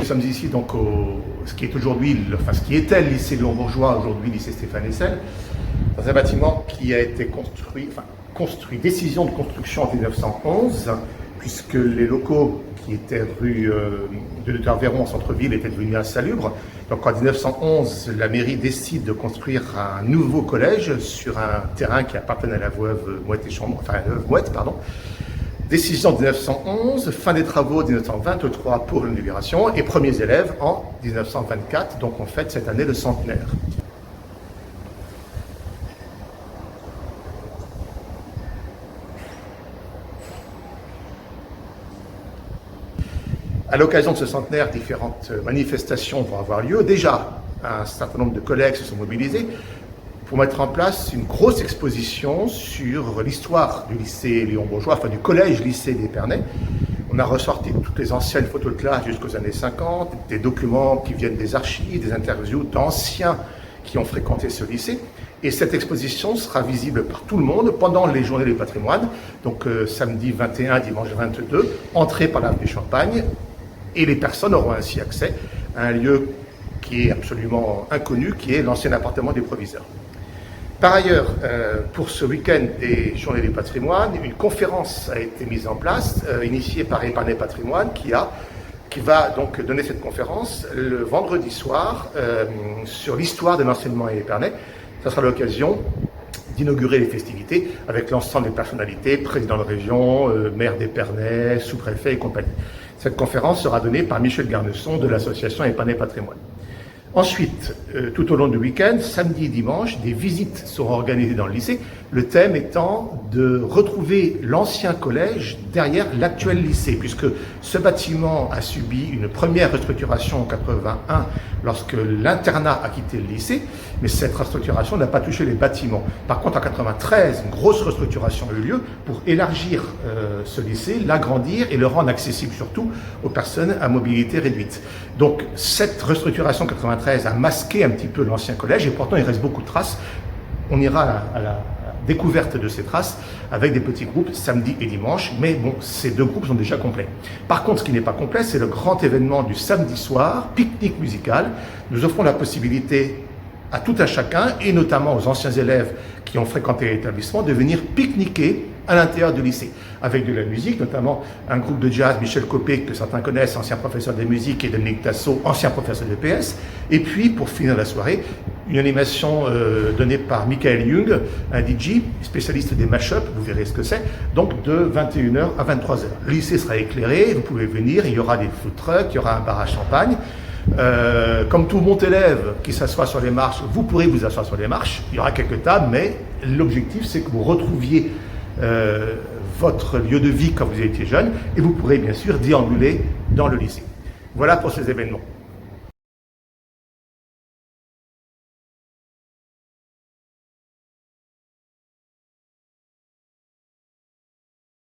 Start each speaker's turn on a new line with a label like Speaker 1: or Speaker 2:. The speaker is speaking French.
Speaker 1: sommes ici donc ce qui est aujourd'hui, ce qui était le lycée Léon-Bourgeois, aujourd'hui lycée Stéphane Hessel, dans un bâtiment qui a été construit, décision de construction en 1911, puisque les locaux qui étaient rue de Luther-Véron en centre-ville étaient devenus insalubres. Donc en 1911, la mairie décide de construire un nouveau collège sur un terrain qui appartenait à la veuve Mouette, pardon. Décision de 1911, fin des travaux de 1923 pour l'inauguration et premiers élèves en 1924, donc on fête cette année le centenaire. À l'occasion de ce centenaire, différentes manifestations vont avoir lieu. Déjà, un certain nombre de collègues se sont mobilisés pour mettre en place une grosse exposition sur l'histoire du lycée Léon-Bourgeois, enfin du collège-lycée d'Épernay. On a ressorti toutes les anciennes photos de classe jusqu'aux années 50, des documents qui viennent des archives, des interviews d'anciens qui ont fréquenté ce lycée. Et cette exposition sera visible par tout le monde pendant les Journées du patrimoine, donc samedi 21, dimanche 22, entrée par l'avenue Champagne. Et les personnes auront ainsi accès à un lieu qui est absolument inconnu, qui est l'ancien appartement des proviseurs. Par ailleurs, pour ce week-end des Journées du patrimoine, une conférence a été mise en place, initiée par Épernay Patrimoine, qui va donc donner cette conférence le vendredi soir sur l'histoire de l'enseignement à Épernay. Ça sera l'occasion d'inaugurer les festivités avec l'ensemble des personnalités, président de région, maire d'Épernay, sous-préfet et compagnie. Cette conférence sera donnée par Michel Garnesson de l'association Épernay Patrimoine. Ensuite, tout au long du week-end, samedi et dimanche, des visites seront organisées dans le lycée, le thème étant de retrouver l'ancien collège derrière l'actuel lycée, puisque ce bâtiment a subi une première restructuration en 81 lorsque l'internat a quitté le lycée, mais cette restructuration n'a pas touché les bâtiments. Par contre, en 93, une grosse restructuration a eu lieu pour élargir ce lycée, l'agrandir et le rendre accessible surtout aux personnes à mobilité réduite. Donc, cette restructuration 93 a masqué un petit peu l'ancien collège et pourtant il reste beaucoup de traces. On ira à la découverte de ces traces avec des petits groupes samedi et dimanche, mais bon, ces deux groupes sont déjà complets. Par contre, ce qui n'est pas complet, c'est le grand événement du samedi soir, pique-nique musical. Nous offrons la possibilité à tout un chacun, et notamment aux anciens élèves qui ont fréquenté l'établissement, de venir pique-niquer à l'intérieur du lycée, avec de la musique, notamment un groupe de jazz, Michel Copé, que certains connaissent, ancien professeur de musique, et Dominique Tassot, ancien professeur de PS. Et puis, pour finir la soirée, une animation donnée par Michael Young, un DJ, spécialiste des mash-up, vous verrez ce que c'est, donc de 21h à 23h. Le lycée sera éclairé, vous pouvez venir, il y aura des food trucks, il y aura un bar à champagne. Comme tout bon élève qui s'assoit sur les marches, vous pourrez vous asseoir sur les marches, il y aura quelques tables, mais l'objectif c'est que vous retrouviez votre lieu de vie quand vous étiez jeune, et vous pourrez bien sûr déambuler dans le lycée. Voilà pour ces événements.